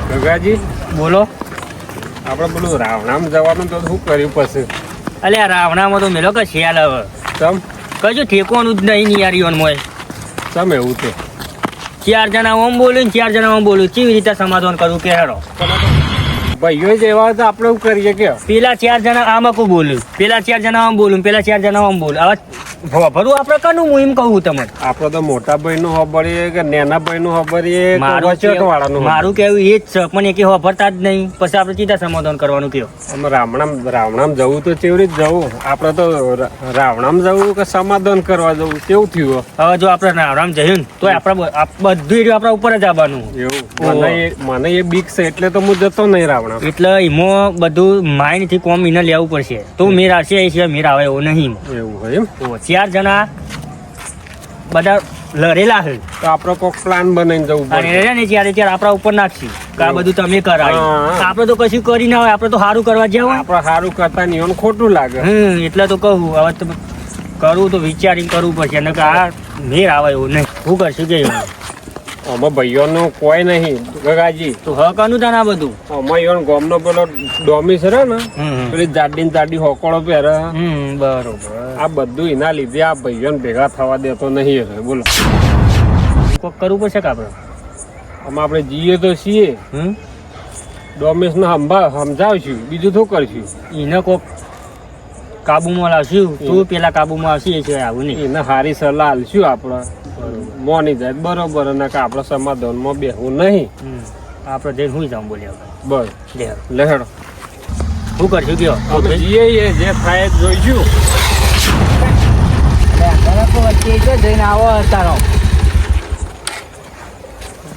ગગાજી બોલો. આપણે પેલું રાવણામ જવાનું તો શું કર્યું પછી? અલે આ રાવણામાં તો મેલો કે શિયાળ હવે ચમ કશું ઠેકવાનું જ નહીં નિયારીઓન મોય. ચમ એવું છે? 4 જણા ઓમ બોલું ને 4 જણા ઓમ બોલું, કેવી રીતે સમાધાન કરું કે હેરો? ભાઈઓ જ એવા તો આપણે એવું કરીએ કે પેલા 4 જણા આમાં કો બોલું, પેલા 4 જણા આમ બોલું, પેલા 4 જણા આમ બોલું. હવે ભરું આપણે કનું હું એમ કહું તમને. આપણે તો મોટા ભાઈ નું ખબરીએ કે નાના ભાઈ નું ખબરીએ કે મારું વચેટ વાળાનું મારું કેવું એ જ છે, પણ એ કે વાપરતા જ નહીં. પછી આપણે સીધા સમાધાન કરવાનું કયો? અમે રાવણામ જવું તો કેવી રીતે જવું? આપણે તો રાવણામ જવું કે સમાધાન કરવા જવું કેવું થયું? હવે જો આપણે રામ જઈએ ને તો આપણે બધું આપણા ઉપર જ આવવાનું. એવું મને એ બીક છે એટલે તો હું જતો નહીં રાવણામ. એટલે એમાં બધું માઇન્ડ થી કોમ એને લેવું પડશે તો મેર આવશે. એ સિવાય મેર આવે એવું નહીં. એવું હોય એમ? 4 જણા બધા લડેલા છે તો આપણે કોઈક પ્લાન બનાવીને જવું અને પડે. એને ને ત્યારે આપણા ઉપર નાખશી કે આ બધું તમે કરાવી. હા. આપણે તો કશું કરી ના હોય, આપણે તો સારું કરવા જ્યાં હોય. આપણે સારું કરતા નહીં એનું ખોટું લાગે. એટલે તો કહું હવે તો કરવું તો વિચારીને કરવું પડશે, અને આ મેર આવે એવું નહીં. શું કરશું કે અમે ભાઈઓનું કોઈ નહીં ગગાજી. તું હકનું તને આ બધું. અમે ઈવન ગામનો પેલો ડોમીસ રહે ને પેલી જાડી હોકોળો પહેરે બરોબર. આ બધું એના લીધે આ ભાઈઓને ભેગા થવા દેતો નહીં હવે. બોલો કોક કરવું પડશે કે આપણે? આમાં આપણે જઈએ તો છીએ ડોમીસ ને સમજાવશું, બીજું શું કરશું? એને કોક કાબુમાં લાવશું. તું પેલા કાબુમાં આવશે એ સિવાય આવું નહીં. એને સારી સલાહ આલશું આપણે, મોની જાય બરોબર. અને કે આપણે સમાધાનમાં બેહવું નહીં. આપણે જઈને હું જાઉં બોલ્યા બસ લે લેહડો શું કરશું કયો? આપણે જઈએ જે થાય એ જોઈશું. જઈને આવો તારો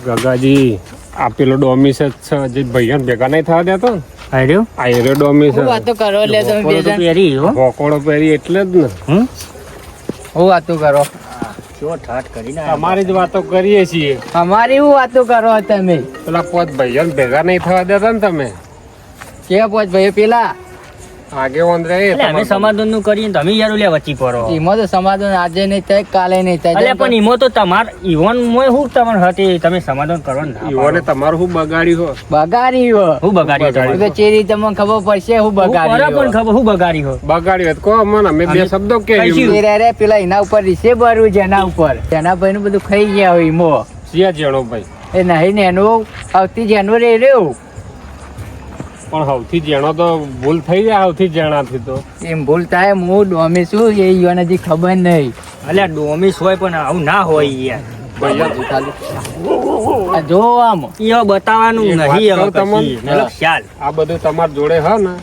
ગગાજી આ પેલો ડોમીસ જ છે જે ભાઈઓને ભેગા નહીં થવા દેતો ને. આર્યો આ એરો ડોમીસ વાતો કરો લે તમે બે જણ પહેરી હો. હોકોળો પહેરી એટલે જ ને. હું વાતો કરો જો ઠાઠ કરીને તમારી જ વાતો કરીએ છીએ. અમારી હું વાતો કરો તમે? પેલા પોત ભાઈઓને ભેગા નહીં થવા દેતા ને તમે. કે પોચ ભાઈ પેલા આગેવાન રહે અમે સમાધાન નું કરીએ તમે યાર લે વચ્ચી પડો. એમાં તો સમાધાન આજે નહીં થાય કાલે નહીં થાય. અલ્યા પણ ઈમો તો તમાર ઈવન મોય હું તમાર હતી તમે સમાધાન કરો ને. ઈવોને તમારું શું બગાડ્યું હો? બગાડી હું બગાડી તો ચેરી તમને ખબર પડશે હું બગાડી પણ ખબર હું બગાડી હો. બગાડ્યું કહો મને, અમે બે શબ્દો કે રે પેલા એના ઉપર રીસે ભરવું જેના ઉપર જેના ભાઈ નું બધું ખાઈ ગયા હોય ઈમો સિયા જેણો ભાઈ એ નહીં ને એનું આવતી જેનું રે રહ્યું પણ સૌથી જેણો તો ભૂલ થઈ જાય. સૌથી જેણાથી તો એમ ભૂલ થાય. હું ડોમી છું એ યોને હજી ખબર નહીં. અલ્યા ડોમીસ હોય પણ આવું ના હોય યાર. આ જો આમ ઈ બતાવવાનું એક વાત નહીં હવે કહું તમને? પછી. મતલબ ખ્યાલ આ બધું તમારા જોડે હે ને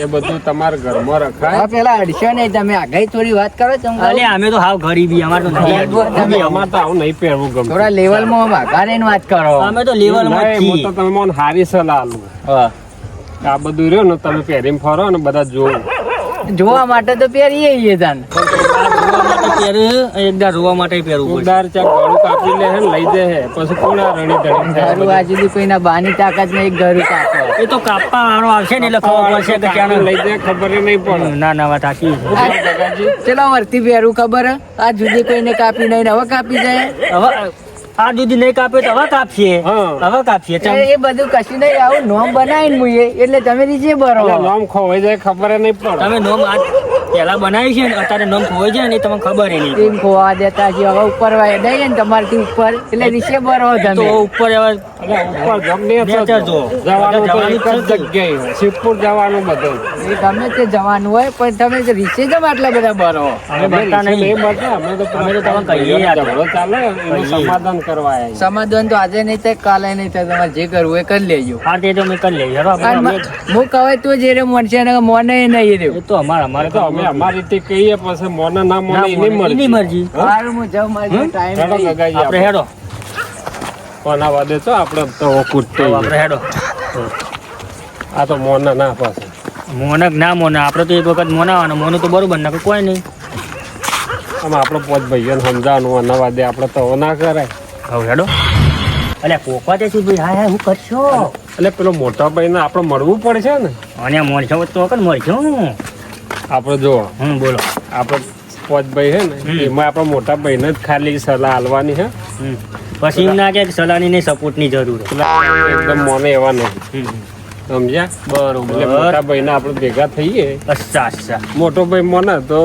એ બધું તમારા ઘરમાં રખાય. હા પેલા અડશો નહીં તમે આગળ થોડી વાત કરો છો અલ્યા અમે તો હાવ ગરીબી અમાર તો નહીં. અમારે તો આવું નહીં પહેરવું ગમે. થોડા લેવલમાં માગારીને વાત કરો. અમે તો લેવલમાં જ હું તો છીએ. તમે મને સારી સલાહ આલું. હા આ બધું રહ્યો ને તમે પહેરીને ફરો ને બધા જોવો. જોવા માટે તો પહેરીએ તાન એકદા રોવા માટે પહેરવું પડશે. ઉદાર ચા ગળું કાપી લે હે ને લઈ દે હે પછી કોણ આ રણી ધણી થાય ઘરું આ સુધી કોઈના બાની તાકાત નહીં ઘરું કાપો. એ તો કાપવા વાળો આવશે ને એટલે ખબર પડશે કે ક્યાં ક્યાં લઈ જાય ખબર ય નહીં પડે. ના ના વાત સાચી છે. ચલો વર્તી પહેરું ખબર હે? આ જુદી કોઈને કાપી નહીં ને હવે કાપી જાય. હવે આ સુધી નહીં કાપે તો હવે કાપશે. હા. હવે કાપશે ચમ. એ બધું કશું નહીં આવું નોમ બનાવીને મુએ એટલે તમે રીચે ભરો. એટલે નામ ખોવાઈ જાય ખબર ય નહીં પડે. તમે નોમ આજ પહેલા બનાવી છે ને અત્યારે નોમ ખોવાઈ જાય ને એ તમને ખબર ય નહીં. ટીમ ખોવા દેતા છે હવે ઉપર વાય દઈએ ને તમારથી ઉપર એટલે રીચે ભરો તો તમે. ઉપર હવે એટલે ઉપર ગમે તે નેચર જો. જવાનું તો જવાનું એક જ જ જગ્યાએ હોય. શિવપુર જવાનું બધું. એ ગમે તે જવાનું હોય પણ તમે રીચે જ આટલા બધા ભરો. અમે બનતા નહીં. નહીં બતા અમે તો અમે તો તમને કહીએ યાર. ઝઘડો ચાલે એનું કહીએ. સમાધાન કરવા આવ્યા. સમાધાન તો આજે નહીં થાય કાલે નહીં થાય તમારે જે કરવું એ કરી લેજો. હા તે તો અમે કરી લઈએ. હેરો આપણે. અને હું કહે તો જે રે મોનશે ને મોને નહીં રહ્યું. એ તો અમારે તો અમે અમારી રીતે કહીએ પછી મોને ના મોને એની એની મરજી. મરજી. સારું હું જાઉં મારે ટાઈમ હેડો ગગાજી આપણે હેડો કોના વાદે તો આપણે તો કૂટતે આપણે હેડો. આ તો મોના ના પાસે મોનક ના મોને આપણે તો એક વખત મોનાવાનું મોનું તો બરોબર ના કોઈ નહીં. આમાં આપણે પોત ભાઈઓને સમજાવવાનું આના વાદે આપણે તો ના કરાય. હવે હેડો. અલ્યા પોપા તે શું ભાઈ? હા હું કરશો એટલે પેલો મોટા ભાઈને આપણે મળવું પડશે ને. અને મોરછો તો કન મોરછો આપણે જો બોલો. આપણે પાંચ ભાઈ હે ને એમાં આપણા મોટા ભાઈને જ ખાલી સલાહ આલવાની હે. પછી એમ ના કે સલાહની ને સપોર્ટની જરૂર છે. એકદમ મોને એવા નહીં સમજ્યા. બરોબર. એટલે મોટા ભાઈને આપણે ભેગા થઈએ. અચ્છા. મોટો ભાઈ મને તો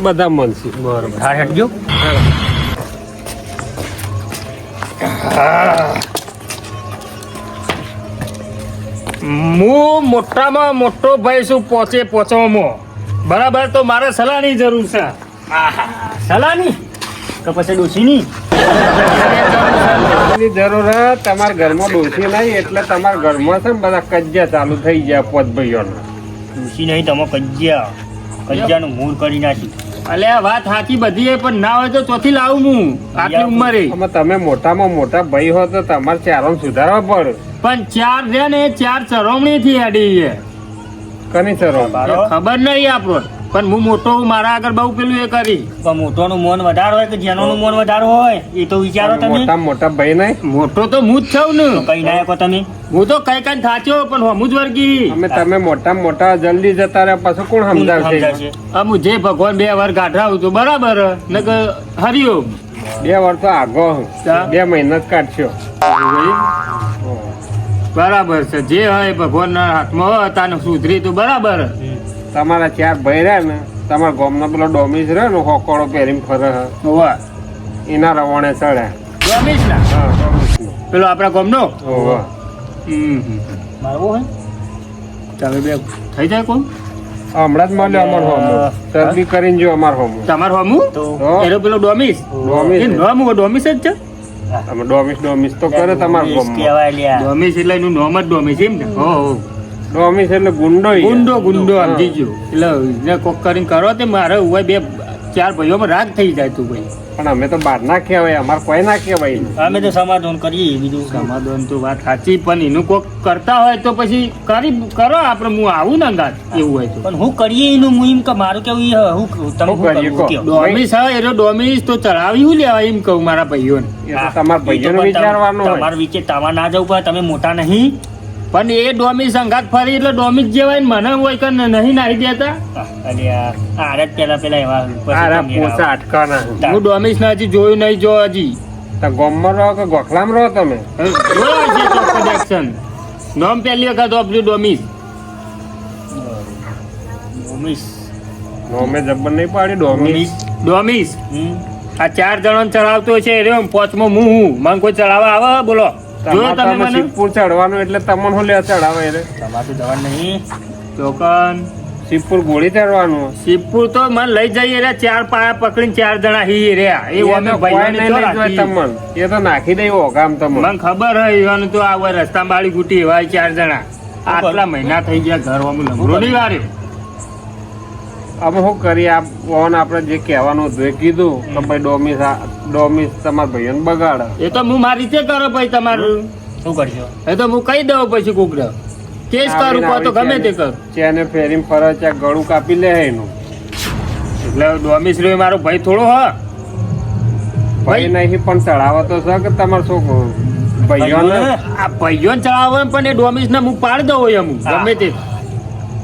બધા મનશે. બરોબર. હા હેડજો. હું મોટામાં મોટો ભાઈ છું પોચવામાં બરાબર. તો મારે સલાહની જરૂર છે. સલાહની કે પછી ડોશીની એની જરૂર હે. તમારા ઘરમાં ડોશી નહીં એટલે તમારા ઘરમાં છે ને બધા કજ્જા ચાલુ થઈ ગયા પાંચ ભાઈઓના. ડોશી નહીં તમે કજ્જાનું મૂળ કરી નાખી. અલે આ વાત સાચી બધી હે, પણ ના હોય તો ચોથી લાવું હું આટલી ઉંમરે. આમાં તમે મોટામાં મોટા ભાઈ હો તો તમારે ચારોને સુધારવા પડે. પણ ચાર છે ને 4 ચરોમણી થી હેડી છે. કની ચરો ખબર નહીં આપણો, પણ હું મોટો હું મારા આગળ બહુ પેલું એ કરી. પણ મોટોનું મોન વધારે હોય કે જેનોનું મોન વધારે હોય એ તો વિચારો તમે. મોટા મોટા ભાઈ નહીં. મોટો તો હું જ છું ને. કઈ ના કહો તમે. હું તો કઈ થાચ્યો પણ હું જ વર્ગી. અમે તમે મોટા મોટા જલ્દી જતા રહ્યા પાછું કોણ સમજાવશે. હું જે ભગવાન 2 વાર ગાઢરાવું તો બરાબર ને કે હરિઓમ. 2 વર્ષ તો આગો 2 મહિના જ કાઢશો. બરાબર છે. જે હોય ભગવાનના હાથમાં હોય તાને સુધરી તો બરાબર. તમારા 4 ભાઈ રહ્યા ને તમારા ગામનો પેલો ડોમીસ રહ્યો ને હોકોળો પહેરીને ફરે હે. હોવા એના રવાણે ચડ્યા. ડોમીસ ના હા ડોમીસનો. પેલો આપણા ગામનો. હોવા. મારવો હોય તમે બે થઈ જાય કોણ હમણાં જ મળ્યો અમાર હોમો. શરદી કરીને જો અમાર હોમો. તમાર હોમું તો એનો પેલો ડોમીસ. ડોમીસ. એ નામ ડોમીસ જ છે. અમે ડોમીસ તો કરે તમારા ગામમાં. કહેવાય લ્યા. ડોમીસ એટલે એનું નામ જ ડોમીસ એમ ને. હો ડોમીસ એટલે ગુંડો ઈ. ગુંડો સમજી ગયો. એટલે એને કોક કરીને કરો તે મારે હોય 2-4 ભાઈઓમાં રાગ થઈ જાય તું ભાઈ. પણ અમે તો બહાર ના કહેવાય. અમારે કોઈ ના કહેવાય. અમે તો સમાધાન કરીએ બીજું સમાધાન તો વાત સાચી, પણ એનું કોક કરતા હોય તો પછી કરો આપણે. હું આવું ને અંગાત એવું હોય તો. પણ હું કરીએ એનું મુહિમ કે મારું કેવું ઈ હું તમે હું કરીએ કહો. ડોમીસ હા એનો ડોમીસ તો ચડાવી હું લેવા એમ કહું મારા ભાઈઓને. એ તો તમારા ભાઈઓને વિચારવાનું હોય. તમારું વિચાર તમારે ના જવું પડે. તમે મોટા નહીં. પણ એ ડોમીસ અંગાત ફરી એટલે ડોમીસ જેવાય ને મને હોય કે નહીં નાહી દેતા. આરે પેલા એવા આરા પોચા અટકાના. હું ડોમીસ ને હજી જોયું નહીં. જો હજી તો ગામમાં રહો કે ગોખલામાં રહો તમે? જોયો છે ચોક્કસ એક્શન. નામ પહેલી વખત ઓપર્યું ડોમીસ. નોમે જબ્બર નહીં પાડી ડોમીસ. ડોમીસ આ 4 જણો ચડાવતો છે રે. 5મો હું મને કોઈ ચડાવવા આવે બોલો? જોયો તમે મને? શિવપુર ચડવાનું એટલે તમને શું લે ચડાવે રે? તમારું જવાન નહીં. ચોકન શિવપુર ગોળી ચડવાનું. શિવપુર તો મને લઈ જઈએ રે. 4 પાયા પકડીને 4 જણા હી રહ્યા. એ અમે ભાઈ તમને એ તો નાખી દે ઓગામ તમને. મને ખબર હોય એવાનું તો આ રસ્તા બાળી ગુટી એવા 4 જણા. આટલા મહિના થઈ ગયા ઘર લમરો નહીં વારે. અમે શું કરીએ? આપણે જે કહેવાનું હતું એ કીધું કે ભાઈ ડોમીસ તમારા ભાઈઓને બગાડે. એ તો હું મારી રીતે કરો ભાઈ. તમારું શું કરશો? એ તો હું કહી દઉં પછી કુકડે કેસ કરું તો ગમે તે કરું. ચેને ફેરીને ફરે ત્યાં ગળું કાપી લે એનું. એટલે ડોમીસ રહ્યો મારો ભાઈ થોડો હ ભાઈ નહીં પણ ચડાવો તો છે કે તમારે શું ભાઈઓને આ ભાઈઓને ચડાવો પણ એ ડોમીસ ને હું પાડી દઉં હોય અમુક ગમે તે.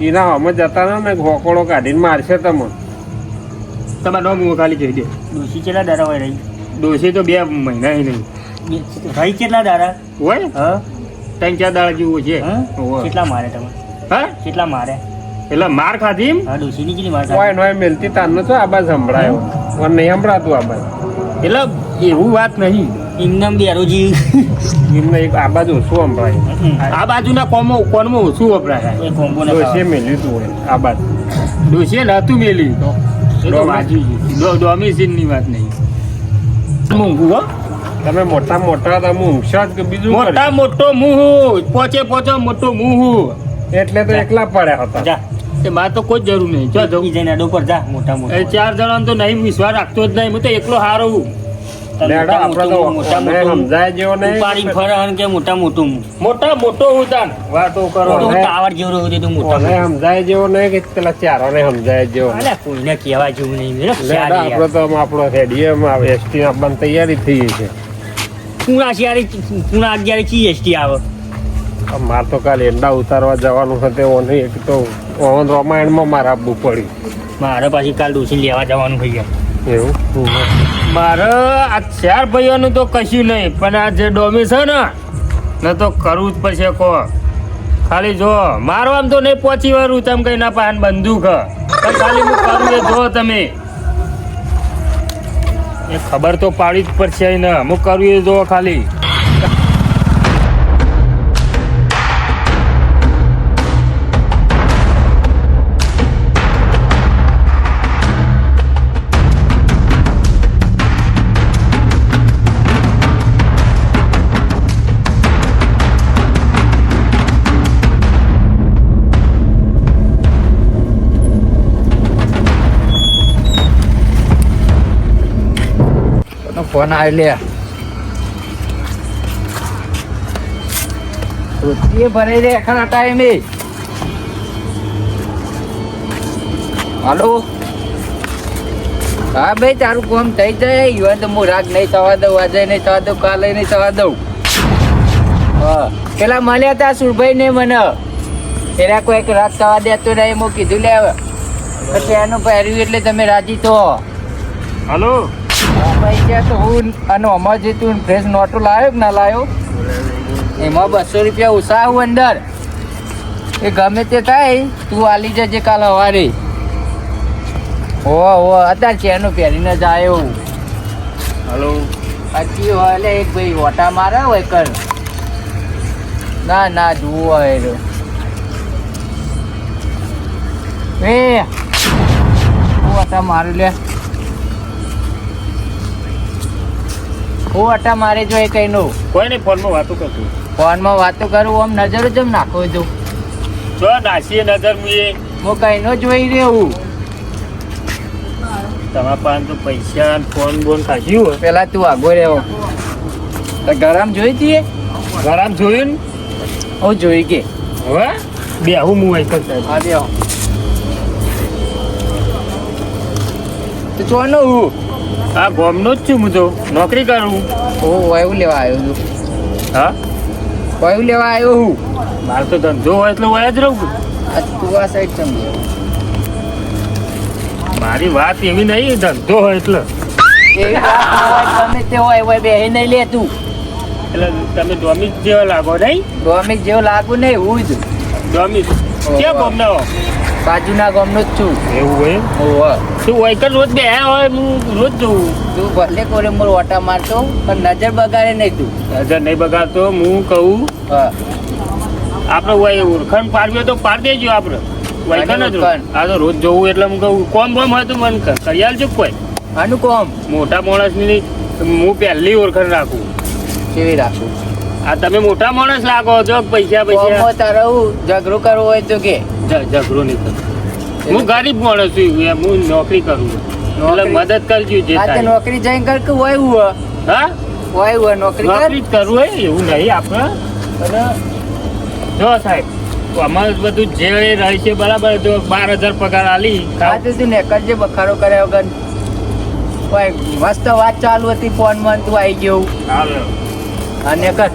એના અમે જતા ને હોકોળો કાઢીને મારશે તમને. તમારે નામ હું ખાલી કહી દે. ડોશી કેટલા દાડા હોય રહી? ડોસી તો 2 મહિના નહીં રહી કેટલા દાડા હોય. હા 3-4 દાડા જેવું છે. હા? કેટલા મારે તમે? હા કેટલા મારે? એટલે માર ખાધી એમ. હા ડોશીની કેટલી માર કોઈ નોય મેલતી તારનો તો આબાજ સંભળાયો. પણ નહીં સંભળાતું આબાજ. એટલે એવું વાત નહીં. એમનામ બેરોજી એમને એક આબાજ ઓછું સંભળાય. આ બાજુના કોનમાં ઓછું વપરાય. એ કોમ્બો ડોસીએ મેલ્યું તું હોય આબાજ. ડોસીએ નતું મેલી તો એ તો વાંચી ગયું. ડોમિસિનની વાત નહીં. ઊંઘું હો. તમે મોટા તમે ઊંઘશો જ કે બીજું મોટા મોટો મુહુ પોચે મોટો મુહુ. એટલે તો એકલા પડ્યા હતા. જા એ મારે તો કોઈ જરૂર નહીં. જો જવું જઈને અડો પર જા. મોટા એ મોટા 4 જણા તો નહીં વિશ્વાસ રાખતો જ નહીં. હું તો એકલો હારો હું. લેડો, આપણે તો મોટા મને સમજાય જેવો નહીં. ઉપાડી ફરન કે મોટા મોટું મોટો હું તાન વાતો કરો. તું ટાવર જેવું રહ્યું તું મોટા મને સમજાય જેવો નહીં કે પેલા ચારોને સમજાય જેવો નહીં. અલે કોઈને કહેવા જેવું નહીં. લેડો, આપણે તો આપણો રેડિયમ એસટી આપવાની તૈયારી થઈ ગઈ છે. પૂણા શિયાળી પૂણા 11 ચી એસટી આવે. મારે તો કાલે એંડા ઉતારવા જવાનું હતું. એક તો રામાયણમાં મારે આપવું પડ્યું. મારે પાછી કાલ ડોસી લેવા જવાનું થઈ ગયા. એવું મારે આ 4 ભાઈઓનું તો કશું નહીં, પણ આ જે ડોમી છે ને તો કરવું જ પડશે. કો ખાલી જો મારો આમ તો નહીં પહોંચી વાળું તેમ કઈ ના પાન બંદૂક પણ ખાલી હું કરું એ જો તમે એ ખબર તો પાડી જ પડશે ને હું કરું એ જો ખાલી. ફોન આવી લે રોટલીએ ભરાઈ રે ખરા ટાઈમે. હાલો હા ભાઈ તારું કામ થઈ જાય યુવાન તો હું રાગ નહીં થવા દઉં, આજે નહીં થવા દઉં, કાલે નહીં થવા દઉં. હા પેલા મળ્યા હતા સુરભાઈ ને મને એના કોઈ રાગ થવા દેતો નહીં. હું કીધું લે પછી એનું પહેર્યું એટલે તમે રાજી તો. હાલો પૈસા તો હું અને અમાર જે તું ફ્રેશ નોટો લાવ્યો કે ના લાવ્યો એમાં 200 રૂપિયા ઓછા આવું અંદર. એ ગમે તે થાય તું આલી જજે કાલ સવારે. હો અત્યારે ચેનું પહેરીને જ આવ્યો. હાલો હજી હોય એટલે એક ભાઈ ઓટા મારે હોય કર ના જુઓ હોય એ ઓટા મારું લે ઓટા મારે જો એ કઈ નું કોઈ નહીં ફોનમાં વાતો કરતું. ફોનમાં વાતો કરું આમ નજર જ નાખો છું. જો નાસીએ નજર મુએ હું કઈ નો જોઈ રહ્યું. તમારા પાસે તો પૈસા ને ફોન બોન ખાસ્યું હોય. પેલા તું આગો રહ્યો તો ગરમ જોઈ હતી ગરામ જોયું ને હું જોઈ કે હવે બેહું હું અહીં કરતા. હા બે તો ચોનો હું આ ગામનો જ છું હું તો નોકરી કરું. ઓ વાયુ લેવા આવ્યો છું. હા વાયુ લેવા આવ્યો હું. મારે તો ધંધો હોય એટલે હોય જ રહું. આ તું આ સાઈડ સમજો. મારી વાત એવી નહીં, ધંધો હોય એટલે એવી વાત ના હોય, ગમે તે હોય હોય બેહી નહીં લે તું. એટલે તમે ડોમિસ જેવા લાગો નહીં. ડોમિક જેવું લાગુ નહીં હું જ ડોમિસ ક્યાં ગામના હો? બાજુના ગામનો જ છું. એવું હોય ઓહો તું હોય કે રોજ બે હોય હું રોજ જોઉં. તું ભલે કોરે મોર ઓટા મારતો પણ નજર બગાડે નહીં તું. નજર નહીં બગાડતો હું કહું. હા આપણે હોય ઓળખાણ પાડવી હોય તો પાડ દેજો આપણે. વૈકન જ ઓળખાણ. આ તો રોજ જોવું એટલે હું કહું કોમ બોમ હોય તો મન કરી આલજો કોઈ આનું કોમ મોટા માણસની હું પહેલી ઓળખાણ રાખું. કેવી રાખું આ તમે મોટા માણસ લાગો છો પૈસા કોમમાં તારે હું ઝઘડો કરવો હોય તો કે ઝઘડો નહીં થતો. હું ગરીબ માણસ છું હું નોકરી કરું છું. એટલે નોકરી? મદદ કરજો જે આ તે થાય. નોકરી જઈને કર કે હોય હું હા હોય નોકરી કર. નોકરી જ કરવું હોય એવું નહીં આપણે. અને જો સાહેબ અમારે બધું જે રહે છે બરાબર તો 12,000 પગાર આલી આ તો તું નેકળજે બખારો કર્યા વગર. કોઈ મસ્ત વાત ચાલુ હતી ફોનમાં તું આવી ગયો હાલો. અને કર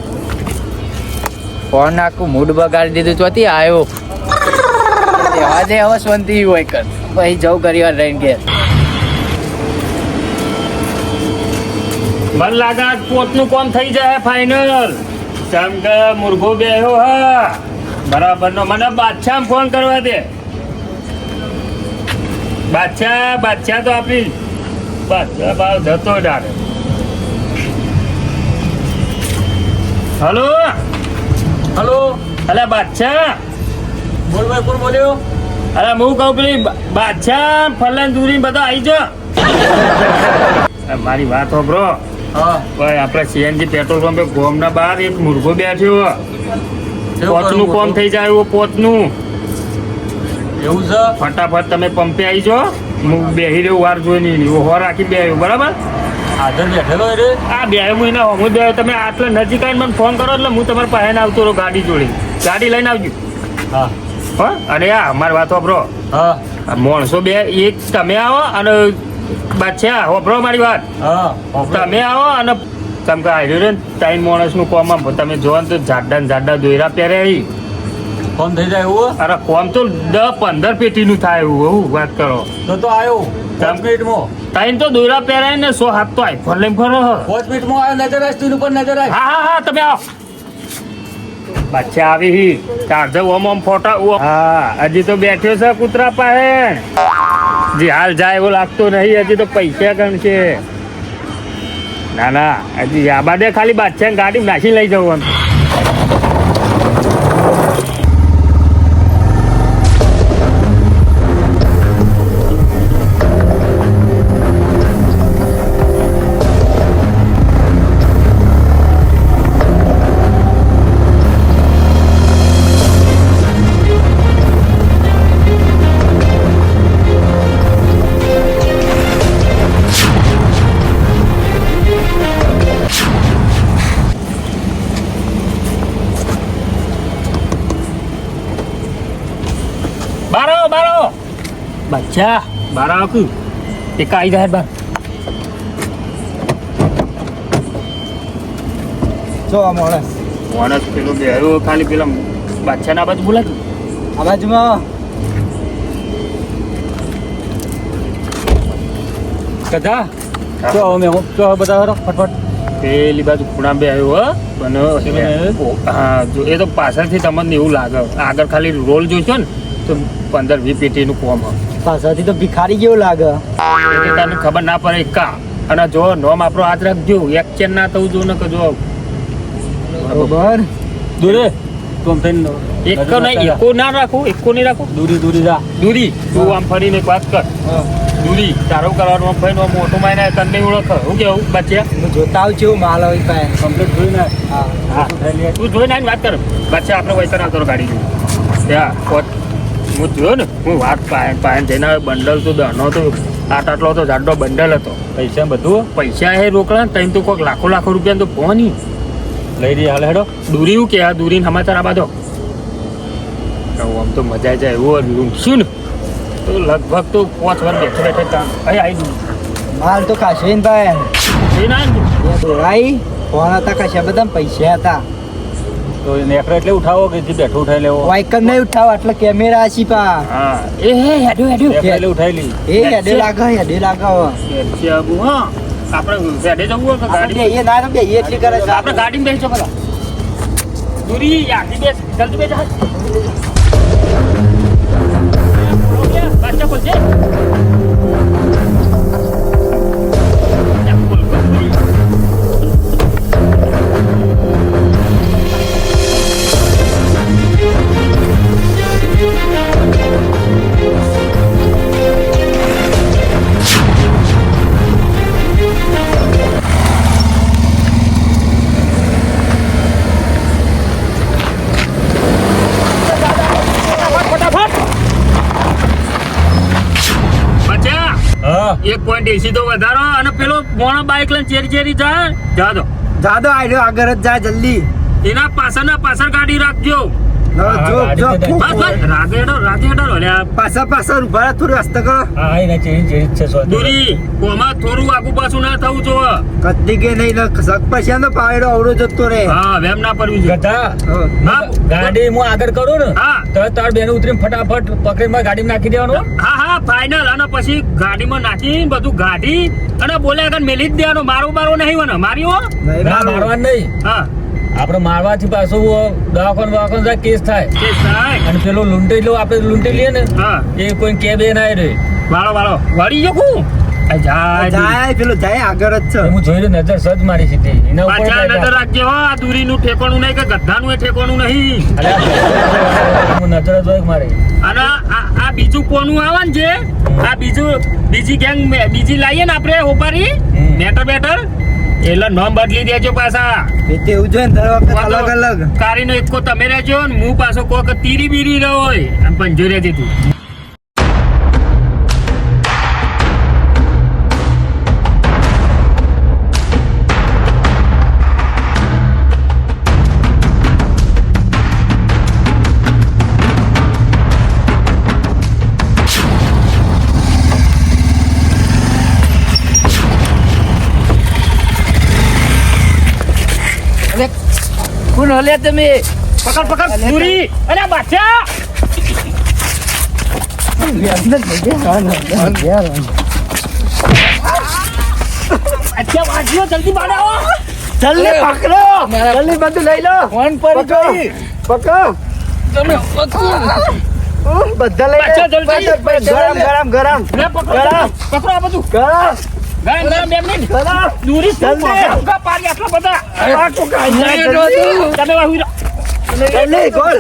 ફોન આખું મૂડ બગાડી દીધું ચોથી આવ્યો. દેવા દે હવે શાંતિ હોય કર પછી જવું ઘણી વાર રહીને ઘેર. મને લાગે આજ પોતનું કામ થઈ જાય ફાઇનલ. જેમ કે મુર્ગો બેહ્યો હા બરાબર નો મને બાદશાહ ફોન કરવા દે. બાદશાહ તો આપી બાદશાહ ભાવ જતો ડારે. હલો હલો અલે બાદશાહ બોલ ભાઈ કોણ બોલ્યો? અરે હું કહું પેલી બાદશાહ ફલાન દૂરી બધા આવી જા. મારી વાત હો બ્રો. હા ભાઈ આપણે સીએનજી પેટ્રોલ પંપે ગોમના બહાર એક મુર્ગો બેઠ્યો. પોતનું કોમ થઈ જાય એવું પોતનું. એવું છે? ફટાફટ તમે પંપે આવી જાઓ. હું બેહી રહ્યો વાર જોઈને હો રાખી બેહ્યો બરાબર. હાજર બેઠેલો રે. આ બે મહિના હું બે તમે આટલા નજીક આવીને મને ફોન કરો એટલે હું તમારા પાસે આવતો રહું ગાડી જોડી. ગાડી લઈને આવજો. હા હો અરે આ અમારી વાત વાપરો. હા માણસો બે એક તમે આવો અને બાદશાહ વાપરો મારી વાત. હા તમે આવો અને તમે કે આવ્યો રે ટાઈમ માણસનું કોમ આમ તમે જોવો ને તો જાડા દોયરા પહેરે ફોન થઈ જાય એવું? અરે કોમ તો 10-15 પેટીનું થાય એવું વાત કરો. તો આવ્યો 5 મિનિટમાં. તાઈન તો દોરા પહેરાય ને 100 હાથ તો આઈફોન લઈને ફરો હ. 5 મિનિટમાં આવે નજર રાખ તું ઉપર નજર રાખ હા હા હા તમે આવો બચ્ચા આવી હી ચાર્જર ઓમ ફોટા હા હજી તો બેઠ્યો છે કૂતરા પાસે જી હાલ જાય એવો લાગતો નહીં હજી તો પૈસા ગણશે ના ના હજી આબા દે ખાલી બાદશાહ ગાડી નાખી લઈ જવું બારો બચ્ચા બારા આખું એક આવી જાય બાર જો માણસ માણસ પેલો બેરો ખાલી પેલા બાદશાહ ના બાજુ બોલાતું આ બાજુમાં કદા તો અમે તો બતાવો ફટફટ પેલી બાજુ ખૂણા બે આવ્યો હો પણ હા જો એ તો પાછળથી તમને એવું લાગે આગળ ખાલી રોલ જોઈશો ને તો 15-20 પેટીનું કોમ હોય પાછળથી તો ભિખારી જેવું લાગે એટલે તને ખબર ના પડે કા અને જો નોમ આપણો હાથ રાખજો એક્સચેન્જ ના થવું જો ને કે જો બરોબર દૂરે તું થઈને એક નહીં એકો ના રાખો એકો નહીં રાખો દૂરી જા દૂરી તું આમ ફરીને એક વાત કર દૂરી તારો કરવાનું આમ ભાઈ મોટો માયને તને નહીં ઓળખ હું કેવું બચ્યા હું જોતા આવું છું માલ હોય પાસે કમ્પ્લીટ જોઈને હા તું જોઈને આવીને વાત કર બચ્ચા આપણે વૈતર આવતો ગાડી જોઈ ત્યાં હું જોયો ને હું વાત પાયન જઈને બંડલ તો દનો તો આટલો તો જાડો બંડલ હતો પૈસા બધું પૈસા એ રોકડા તઈ તો કોઈક લાખો રૂપિયા તો પહોંચી લઈ રહી હાલ હેડો દૂરી કે આ દૂરીને સમાચાર આ બાજુ આમ તો મજા જાય એવું લૂંટશું ને તો લગભગ તો 5 વાર બેઠે કામ અહીં આવી દઉં માલ તો કાશે ને ભાઈ એ ના દોરાઈ ફોન હતા કશા બધા પૈસા હતા તો નેકરો એટલે ઉઠાવો કે જે બેઠો ઉઠાઈ લેવો વાઇકર નહીં ઉઠાવ એટલે કેમેરા આછી પા હા એ હેડ્યો એટલે ઉઠાઈ લી એ હેડે લાગે આબુ હા આપણે હેડે જવું હોય કે ગાડી એ ના બે એટલી કરે છે આપણે ગાડીમાં બેસજો પેલા દૂરી યાદી બેસ જલ્દી બેસ બાદશાહ બોલજે એક પોઈન્ટ એસી તો વધારો અને પેલો મોણો બાઈક લઈને ચેરી જાય જાદો આઈડો આગળ જ જા જલ્દી એના પાછળ ગાડી રાખજો જો રાગેડો પાછળ ઉભા થોડું રસ્તો કરો હા એને ચેરી છે સો દૂરી કોમાં થોડું આગુ પાછું ના થવું જો કદી કે નહીં સક પછી નો પાવડો અવડો જતો રે હા વેમ ના પડવું જોઈએ ગધા હા ગાડી હું આગળ કરું ને હા તો તાર બેન ઉતરીને ફટાફટ પકડીમાં ગાડીમાં નાખી દેવાનું હા ફાઈનલ અને પછી ગાડીમાં નાખી બધું ગાડી અને બોલે આગળ મેલી જ દેવાનો મારો નહીં હોય ને મારી હો ના મારવાનું નહીં હા આપણે મારવાથી પાછું દવાખાન કેસ થાય કે સાહેબ અને પેલો આપણે લૂંટી લઈએ ને હા એ કોઈ કે બે ના રે વાળો વળી જો કું જાય પેલો જાય આગળ જ છે હું જોઈ લો નજર સજ મારી સીધી એના ઉપર પાછા નજર રાખજો હો આ દૂરીનું ઠેકાણું નહીં કે ગધાનું એ ઠેકાણું નહીં હું નજર જ હોય મારી અને આ બીજું કોનું આવે ને છે આ બીજી ગેંગ બીજી લાવીએ ને આપણે ઓપારી બેટર એટલે નામ બદલી દેજો પાછા એવું જોઈએ ને દર વખત અલગ કારીનો એકો તમે રહેજો ને હું પાછો કોક તીરી બીરી રહ્યો હોય આમ પંજોરે દીધું કોણ હલે તમે પકડ દૂરી અરે બાદશાહ अच्छा वाजियो जल्दी बनाओ जल्दी पकड़ो जल्दी બધું લઈ લો ફોન પર જોઈ પકડો તમે બધા લઈ પાછા જલ્દી. ગરમ ગરમ ગરમ લે પકડો ગરમ. પકડો આ બધું ગરમ ગરમ ગરમ 2 મિનિટ ગરમ દૂરી જલ્દી. ઉગા પાડી આટલા બધા જલ્દી તમે વાહુ જલ્દી ગોલ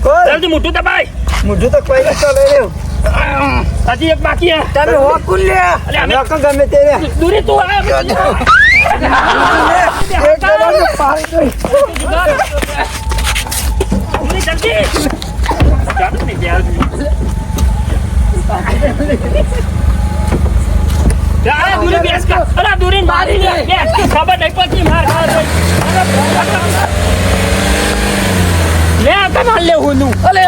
ગોલ જલ્દી મોટું દબાઈ મુઢું તો કોઈ નતો લઈ લ્યો હજી એક બાકી હે તમે હોકુલ લે અલે અમે નકો ગમે તે લે દૂરી તું આ એક ગરમ ને પાડી દો દૂરી જલ્દી ચાલો ને યાર જા દૂરી બેસ કા અલા દૂરી મારી લે બેસ કે ખબર નહીં પડતી માર લે આ માર લે હુનું અલે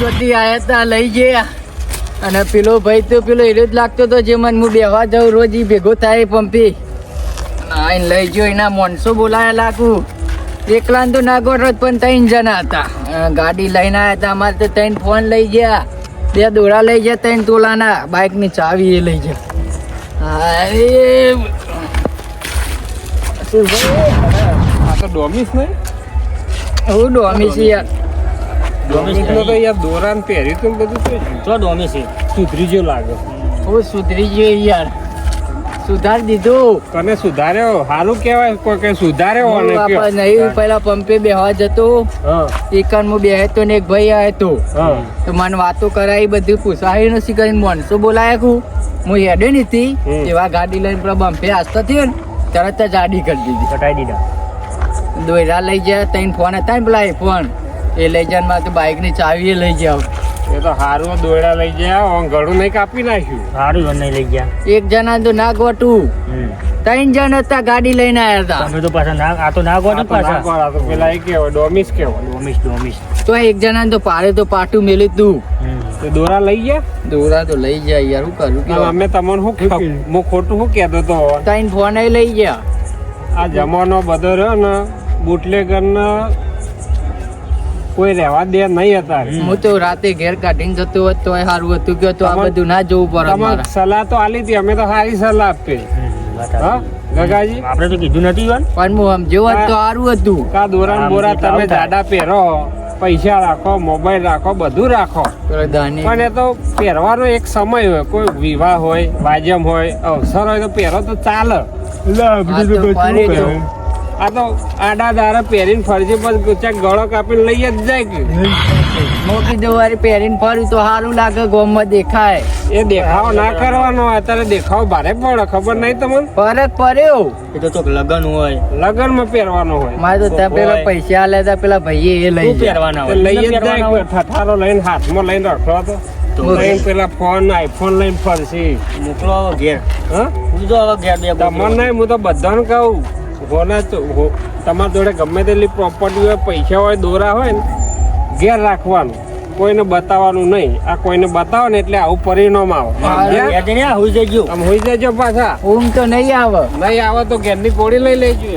ચોથી આયા તા લઈ ગયા અને પેલો ભાઈ તો પેલો હીરો જ લાગતો તો જે મને હું બેહવા જાઉં રોજ ઈ ભેગો થાય પંપી આઈને લઈ ગયો એના માણસો બોલાયા લાગુ એકલા તો ના ગોઠવત પણ 3 જણા હતા ગાડી લઈને આવ્યા હતા અમારે તો 3 ફોન લઈ ગયા 2 દોરા લઈ ગયા 3 તોલાના બાઇકની ચાવી એ લઈ ગયા આ તો ડોમિસ નહીં હું ડોમી છે યાર ડોમિસનો તો યાર દોરાન પહેર્યું તું બધું છે તો ડોમી છે સુધરી જેવું લાગે હું સુધરી ગયો યાર સુધાર દીધું તને સુધાર્યો સારું કહેવાય કોઈ કઈ સુધાર્યો અને હું કયો આપણે નહીં પેલા પંપે બેહવા જતો હા એકન હું બેહે તો ને એક ભાઈ આવ્યો તો હા તો મને વાતો કરાવી બધું પૂછાયું નથી કરીને માણસો બોલાયા હું હેડે નથી એવા ગાડી લઈને પેલા બમ્પે આસ્તો થયો ને તરત જ ગાડી કરી દીધી કટાઈ દીધા દોયરા લઈ ગયા 3 ફોન હતા ને પેલા ફોન એ લઈ જાય મારે તો બાઇકની ચાવી એ લઈ જાવ એ તો હારું દોયડા લઈ ગયા ઓન ગળું નહીં કાપી નાખ્યું સારું નહીં લઈ ગયા એક જણા તો ના ગોઠવું 3 જણ હતા ગાડી લઈને આવ્યા હતા તમે તો પાછા ના આ તો ના ગોઠો આ તો ના પાછા ગોળા, તો પેલા એ કેવો ડોમિસ કેવો ડોમિસ તો એક જણા તો પાડે તો પાટું મેલી તું તે દોરા લઈ ગયા દોરા તો લઈ જાય યાર હું કરું તો કે અમે તમને હું ખોટું શું કહેતો તો 3 ફોન એ લઈ ગયા આ જમાનો બધો રહ્યો ને બુટલેગર ને કોઈ રહેવા દે નહીં હતા હું તો રાતે ઘેર કાઢીને જતો હોત તો સારું હતું કે તો આ બધું ના જોવું પડે તમારે મારે સલાહ તો આલી હતી અમે તો સારી સલાહ આપી હા ગગાજી આપણે તો કીધું નથી ઈવન પણ હું સમજ્યો હોત તો સારું હતું કા દોરા ને બોરા તમે જાડા પહેરો પૈસા રાખો મોબાઈલ રાખો બધું રાખો પેલો દાની પણ એ તો પહેરવાનો એક સમય હોય કોઈ વિવાહ હોય વાજમ હોય અવસર હોય તો પહેરો તો ચાલે આ તો આડા દારા પહેરીને ફરજી પર ક્યાંક ગળો કાપીને લઈ જ જાય કે હું કીધું વારી પહેરીને ફરું તો સારું લાગે ગોમમાં દેખાય એ દેખાવ ના કરવાનો અત્યારે દેખાવ ભારે પડે ખબર નહીં તમને ફરક પડ્યો એ તો ચોક લગન હોય લગનમાં પહેરવાનો હોય મારે તો ત્યાં પેલા પૈસા આલ્યા હતા પેલા ભાઈએ એ લઈ શું ગયા પહેરવાના તે હોય લઈ જ પહેરવાના જાય હોય. ઠઠારો લઈને હાથમાં લઈને રખડો તો લઈને પેલા ફોન આઈફોન લઈને ફરશી મોકલો હવે ઘેર હા હું તો હવે ઘેર બે તમને નહીં હું તો બધાને કહું હોના તમારા જોડે ગમે તેટલી પ્રોપર્ટી હોય પૈસા હોય દોરા હોય ને ઘેર રાખવાનું કોઈને બતાવવાનું નહીં આ કોઈને બતાવો ને એટલે આવું પરિણામ આવે ઘેર જઈને આ હુઈ જજો આમ હોઈ જજો પાછા ઊંઘ તો નહીં આવે નહીં આવે તો ઘેરની પોળી લઈ લેજો